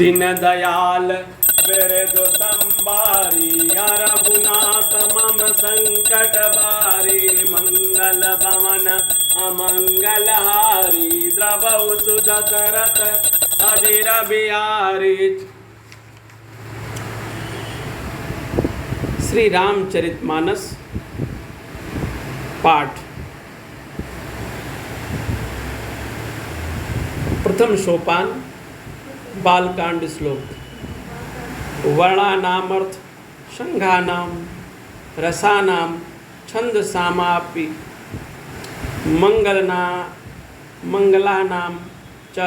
दीन दयाल बिरदु संबारी रघुनाथ मम संकट बारी मंगल भवन अमंगलहारी द्रवहु सुदशरथ अजिर बिहारी। श्री रामचरितमानस पाठ। प्रथम सोपान बालकांड श्लोक। वर्णानामर्थ संघानाम रसानाम छंदसामापि मंगलानाम च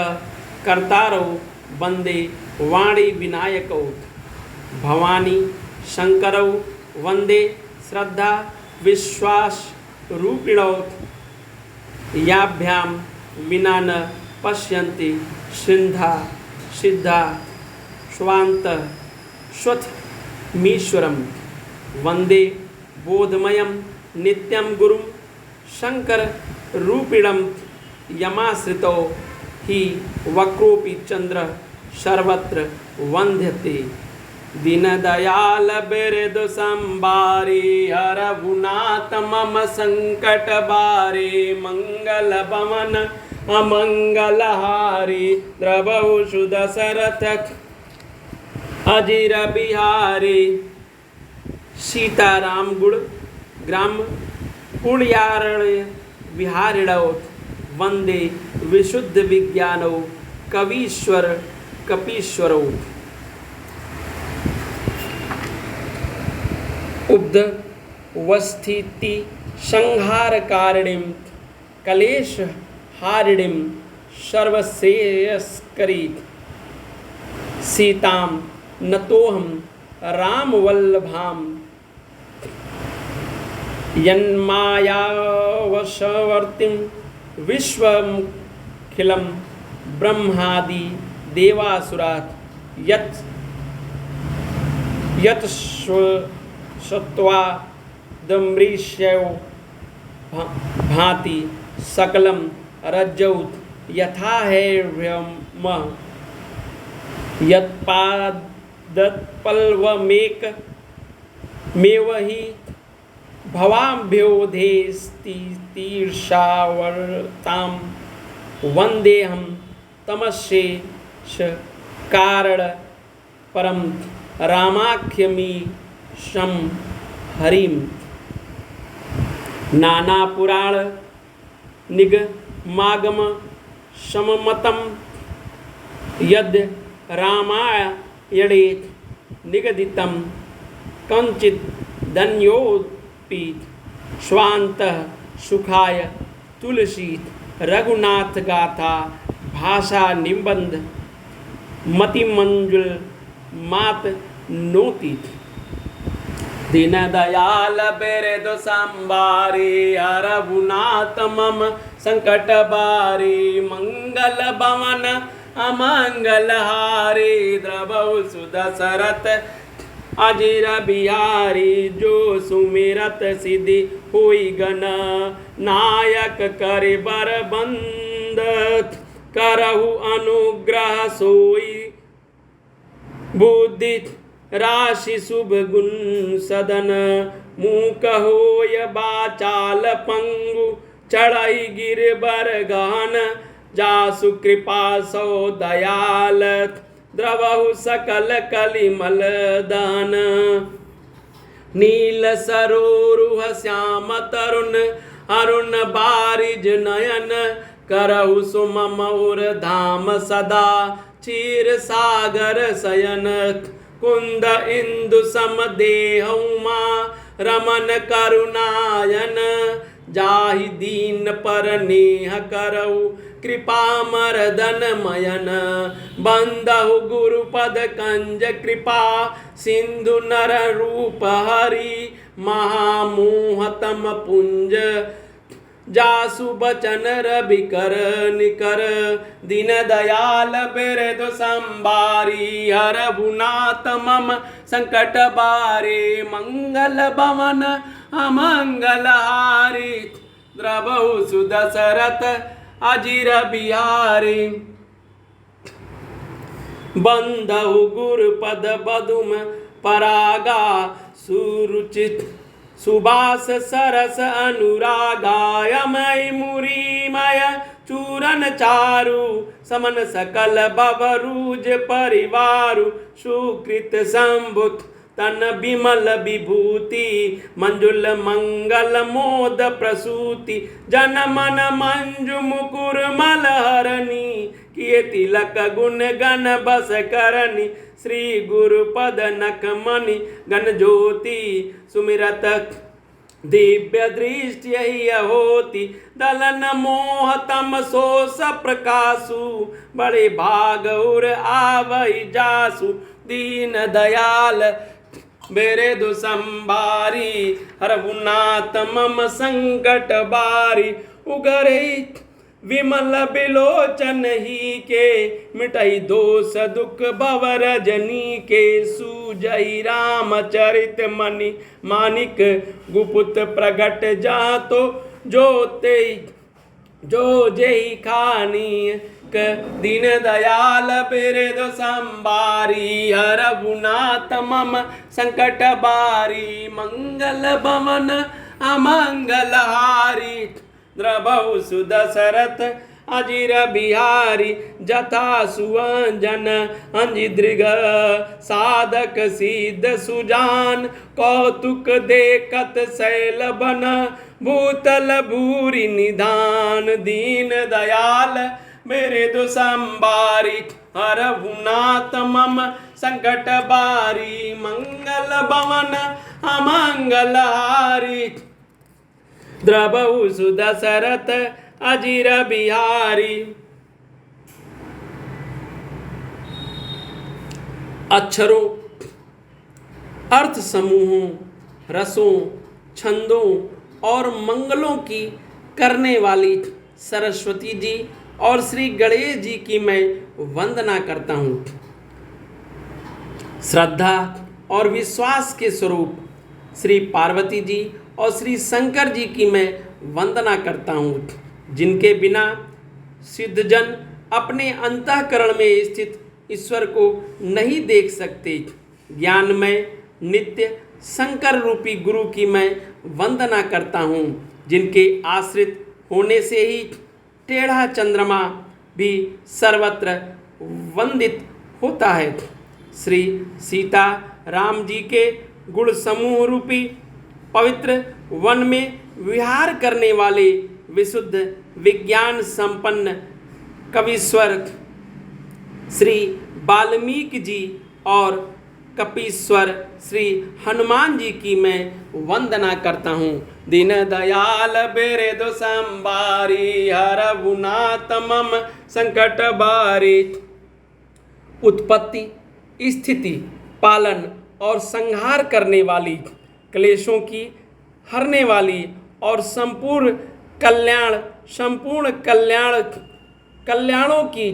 कर्तारौ वंदे वाणी विनायकौ भवानी शंकरौ वंदे श्रद्धा विश्वास रूपिणौ याभ्यां विना न पश्यन्ति सिद्धा स्वांत स्वथ मीश्वरम वंदे बोधमयं नित्यं गुरुं शंकर रूपिणं यमाश्रितो हि वक्रोपि चंद्र सर्वत्र वंद्यते। दीनदयाल बिरदु संबारी रघुनाथ मम संकट बारी मंगल भवन अमंगलहारी द्रवहु सुदशरथ अजिर बिहारी। सीताराम गुण ग्राम पुण्यारण्य विहारिणौ वंदे विशुद्ध विज्ञानौ कवीश्वर कपीश्वरौ। उब्ध वस्थिति संहार कारिणीं कलेश हारिणीं सर्वश्रेयस्करी सीतां नतोऽहं रामवल्लभां यन्मायावशवर्तीं विश्वमखिलं ब्रह्मादि देवासुरात् यत् सत्त्वादमृष्यो भाति सकलं रज्जौत यथा हैर्यम यत्पादत्पल्वमेकमेव हि भवाभ्योधेस्तीर्षावर्तां वन्देऽहं तमशेष कारण परं रामाख्यमीशं हरिं। नाना पुराण निगमागम सममतं यद् रामायणे निगदितं कंचित् धन्योऽपि स्वान्तः सुखाय तुलसी रघुनाथ गाथा भाषा निबंध मतिमंजुल मात नोति। दीनदयाल बिरदु संबारी रघुनाथ मम संकट बारी मंगल भवन अमंगलहारी द्रवहु सुदशरथ अजिर बिहारी। जो सुमिरत सिद्धि हुई गण नायक करे बर बंद करहु अनुग्रह सोई बुद्धि राशि शुभ गुण सदन मूक होय बाचाल पंगु चढ़ई गिर बर गहन जासु कृपा सो दयाल द्रवहु सकल कलिमल दान। नील सरोरुह श्याम तरुण अरुण बारिज नयन करहु सुमम उर धाम सदा क्षीर सागर शयन। कुंद इंदु सम देहउमा रमन करुणायन जाहि दीन पर नेह करहु कृपा मर्दन मयन। बंदहु गुरुपद कंज कृपा सिंधु नर रूप हरि महामोहतम पुंज जासु बचन रविकर निकर। दीन दयाल बिरदु संबारी रघुनाथ मम संकट बारी मंगल भवन अमंगलहारी द्रवहु सुदशरथ अजिर बिहारी। बंधु गुरुपद बदुम परागा सुरुचित सुबास सरस अनुरागायमय मुरीमय चूरन चारु समन सकल बबरूज परिवारु सुकृत संभुत तन विमल विभूति मंजुल मंगल मोद प्रसूति जन मन मंजु मुकुर मलहरणी किए तिलक गुण गण बस करनी श्री गुरुपद नकमणि गण ज्योति सुमिरत दिव्य दृष्टि यही होती दलन मोह तम सोस प्रकाशु बड़े भाग उर आवई जासु दीन दयाल बेरे दुसंबारी हरहुनाथ मम संकट बारी उगरे विमल बिलोचन ही के मिटई दोष दुख भवर जनी के सूजई रामचरित मणि मानिक गुपुत प्रगट जातो जोते जो जय खानी दीन दयाल बिरद संबारी हरहुनाथ मम संकट बारी मंगल भवन अमंगल हारी द्रभौ सुदशरथ अजिर बिहारी जथा सुअंजन अंजिदृग साधक सिद्ध सुजान कौतुक देखत शैल बन भूतल भूरि निधान दीन दयाल मेरे दुसंबारी हरहुनाथ मम संकट बारी मंगल भवन अमंगल हारी द्रभौ सुदशरथ अजिर बिहारी। अक्षरों, अर्थ समूहों, रसों, छंदों और मंगलों की करने वाली सरस्वती जी और श्री गणेश जी की मैं वंदना करता हूँ। श्रद्धा और विश्वास के स्वरूप श्री पार्वती जी और श्री शंकर जी की मैं वंदना करता हूँ, जिनके बिना सिद्धजन अपने अंतःकरण में स्थित ईश्वर को नहीं देख सकते। ज्ञानमय नित्य शंकर रूपी गुरु की मैं वंदना करता हूँ, जिनके आश्रित होने से ही टेढ़ा चंद्रमा भी सर्वत्र वंदित होता है। श्री सीता राम जी के गुण समूह रूपी पवित्र वन में विहार करने वाले विशुद्ध विज्ञान संपन्न कवीश्वर श्री वाल्मीकि जी और कपीश्वर श्री हनुमान जी की मैं वंदना करता हूँ। दीन दयाल बेरे दो संबारी हरहुनाथ मम संकट बारी। उत्पत्ति, स्थिति, पालन और संहार करने वाली, क्लेशों की हरने वाली और संपूर्ण कल्याणों की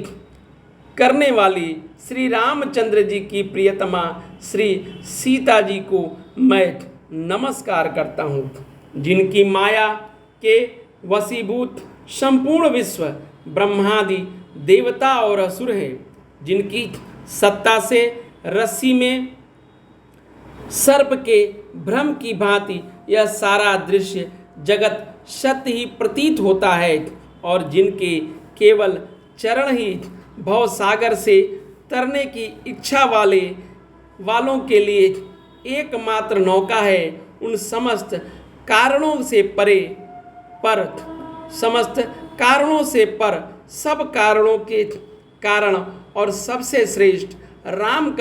करने वाली श्री रामचंद्र जी की प्रियतमा श्री सीता जी को मैं नमस्कार करता हूँ, जिनकी माया के वशीभूत संपूर्ण विश्व ब्रह्मादि देवता और असुर हैं, जिनकी सत्ता से रस्सी में सर्प के भ्रम की भांति यह सारा दृश्य जगत सत्य ही प्रतीत होता है, और जिनके केवल चरण ही भव सागर से तरने की इच्छा वालों के लिए एकमात्र नौका है। उन समस्त कारणों से पर सब कारणों के कारण और सबसे श्रेष्ठ राम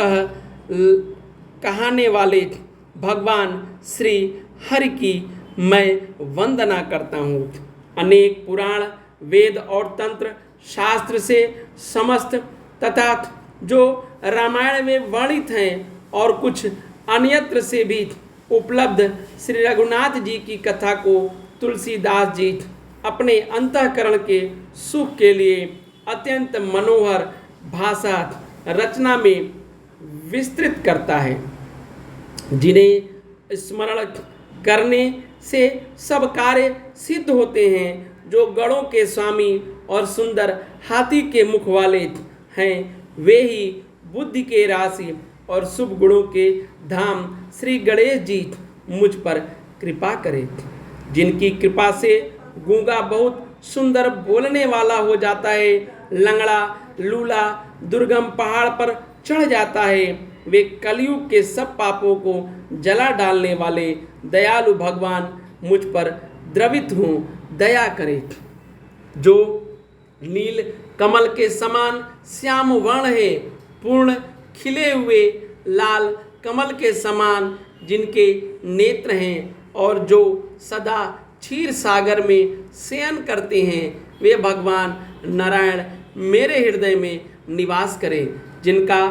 कहाने वाले भगवान श्री हरि की मैं वंदना करता हूँ। अनेक पुराण, वेद और तंत्र शास्त्र से समस्त तथा जो रामायण में वर्णित हैं और कुछ अन्यत्र से भी उपलब्ध श्री रघुनाथ जी की कथा को तुलसीदास जी अपने अंतःकरण के सुख के लिए अत्यंत मनोहर भाषा रचना में विस्तृत करता है, जिन्हें स्मरण करने से सब कार्य सिद्ध होते हैं। जो गणों के स्वामी और सुंदर हाथी के मुख वाले हैं, वे ही बुद्धि के राशि और शुभ गुणों के धाम श्री गणेश जी मुझ पर कृपा करें। जिनकी कृपा से गूंगा बहुत सुंदर बोलने वाला हो जाता है, लंगड़ा लूला दुर्गम पहाड़ पर चढ़ जाता है, वे कलयुग के सब पापों को जला डालने वाले दयालु भगवान मुझ पर द्रवित हों, दया करें। जो नील कमल के समान श्याम वर्ण है, पूर्ण खिले हुए लाल कमल के समान जिनके नेत्र हैं और जो सदा क्षीर सागर में शयन करते हैं, वे भगवान नारायण मेरे हृदय में निवास करें। जिनका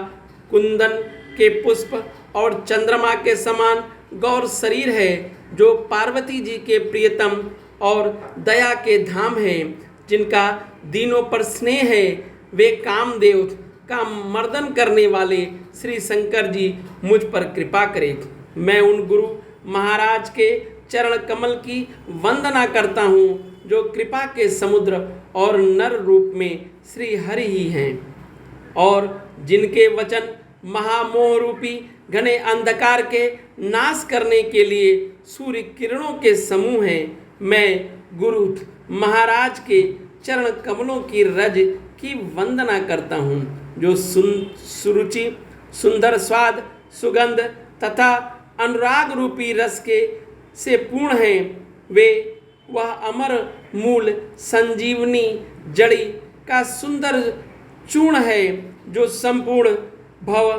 कुंदन के पुष्प और चंद्रमा के समान गौर शरीर है, जो पार्वती जी के प्रियतम और दया के धाम हैं, जिनका दीनों पर स्नेह है, वे कामदेव का मर्दन करने वाले श्री शंकर जी मुझ पर कृपा करें। मैं उन गुरु महाराज के चरण कमल की वंदना करता हूँ, जो कृपा के समुद्र और नर रूप में श्री हरि ही हैं और जिनके वचन महामोह रूपी घने अंधकार के नाश करने के लिए सूर्य किरणों के समूह हैं। मैं गुरु महाराज के चरण कमलों की रज की वंदना करता हूँ, जो सुरुचि सुंदर स्वाद सुगंध तथा अनुराग रूपी रस के से पूर्ण हैं। वे वह अमर मूल संजीवनी जड़ी का सुंदर चूर्ण है, जो संपूर्ण भव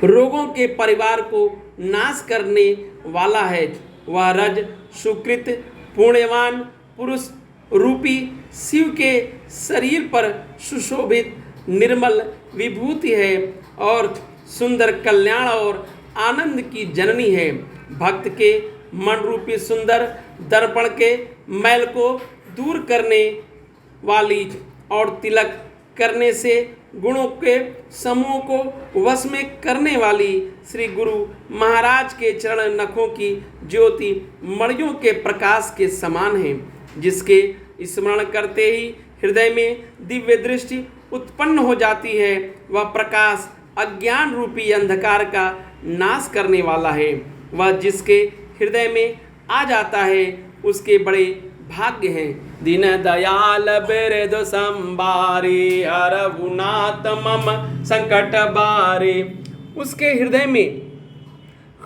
रोगों के परिवार को नाश करने वाला है। वह रज सुकृत पुण्यवान पुरुष रूपी शिव के शरीर पर सुशोभित निर्मल विभूति है और सुंदर कल्याण और आनंद की जननी है। भक्त के मन रूपी सुंदर दर्पण के मैल को दूर करने वाली और तिलक करने से गुणों के समूह को वश में करने वाली श्री गुरु महाराज के चरण नखों की ज्योति मणियों के प्रकाश के समान है, जिसके स्मरण करते ही हृदय में दिव्य दृष्टि उत्पन्न हो जाती है। वह प्रकाश अज्ञान रूपी अंधकार का नाश करने वाला है। वह जिसके हृदय में आ जाता है उसके बड़े भाग्य हैं। दीन दयाल बिरद संबारे हरहुनाथ मम संकट बारे। उसके हृदय में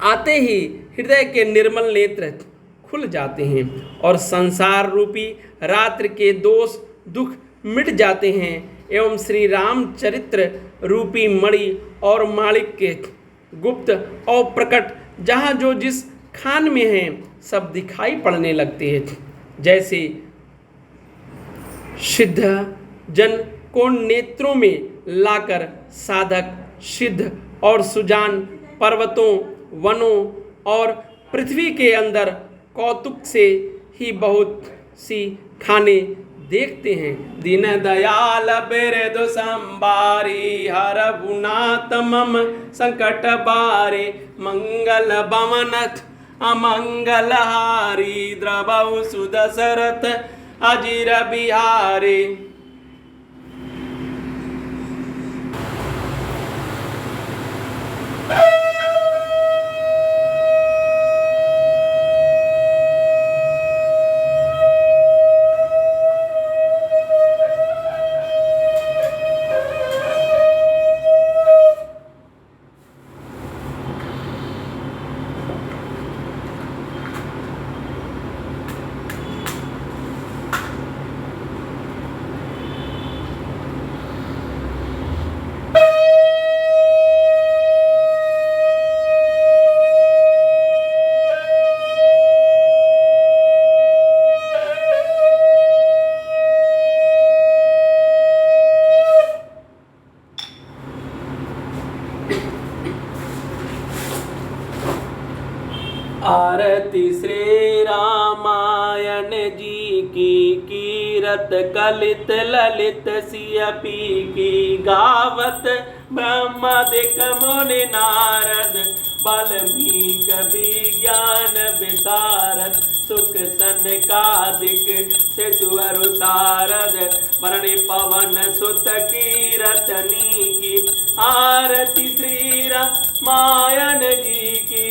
आते ही हृदय के निर्मल नेत्र खुल जाते हैं और संसार रूपी रात्रि के दोष दुख मिट जाते हैं एवं श्री रामचरित्र रूपी मणि और माणिक के गुप्त और प्रकट जहाँ जो जिस खान में हैं सब दिखाई पड़ने लगते हैं। जैसे सिद्ध जन को नेत्रों में लाकर साधक सिद्ध और सुजान पर्वतों वनों और पृथ्वी के अंदर कौतुक से ही बहुत सी खाने देखते हैं। दीन दयाल बिरद संबारी हरहुनाथ मम संकट बारे मंगल भवनथ अमंगल हारी द्रवहु सुदशरथ अजिर बिहारी। आरती श्री रामायण जी की कीरत कलित ललित सियपी की गावत ब्रह्मादिक मुनि नारद वाल्मीकि विज्ञान विशारद सुख सनकादिक से सुअरु सारद भरणी पवन सुत कीरतनी की आरती श्री रामायण जी की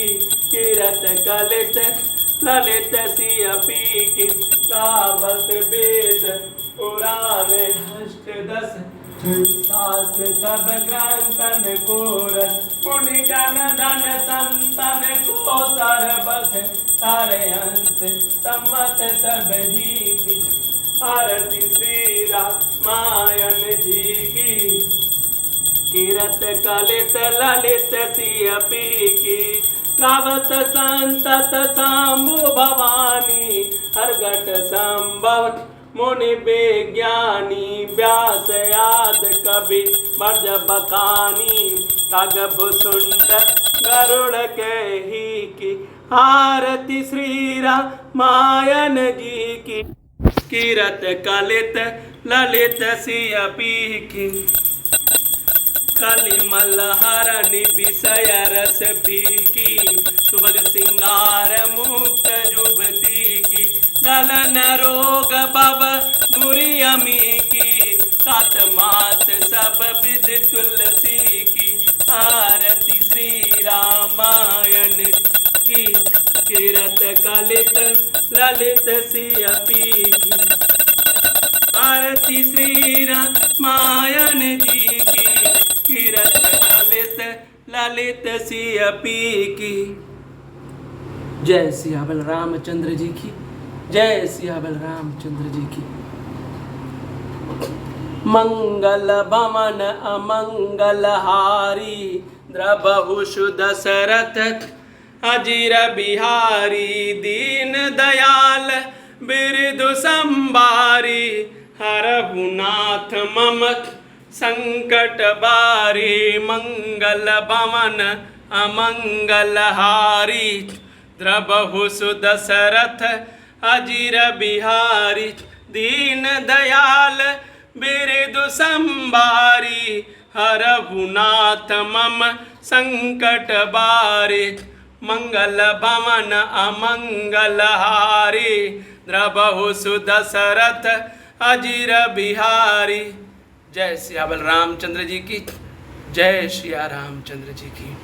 कीरत कलित ललित सियपी की गावत वेद पुराण अष्टदश शास्त्र सब ग्रंथन कोरस मुनि जन धन संतन को सरबस सारे अंश सम्मत सब ही की आरती श्री रामायण जी की कीरत कलित ललित सियपी की गावत संतत शंभु भवानी हरगट संभव मुनि विज्ञानी व्यास याद कवि बर्ज बकानी कागभ सुंड गरुड़ के ही की आरती श्री रामायण जी की कीरत कलित ललित सियपी की कलिमल हरनि विषय रस पीकी सुभग सिंगार मुक्त जुबती की गलन रोग भव बुरी अमी की तात मात सब विध तुलसी की आरती श्री रामायण की कीरत कलित ललित सियपी की आरती श्री रामायण जी की कीरत ललित ललित सियपी की। जय सियावल रामचंद्र जी की, जय सियावल रामचंद्र जी की। मंगल भवन अमंगल हारी द्रबहुषु दशरथ अजीर बिहारी दीन दयाल बिरदु संबारी हरहु नाथ मम संकट बारी मंगल भवन अमंगल हारी द्रबहुषु दशरथ अजीर बिहारी दीन दयाल बिरदु संबारी हरहु नाथ मम संकट बारी मंगल भवन अमंगल हारी द्रबहुषु दशरथ अजीर बिहारी। जय सियावल रामचंद्र जी की, जय सिया रामचंद्र जी की।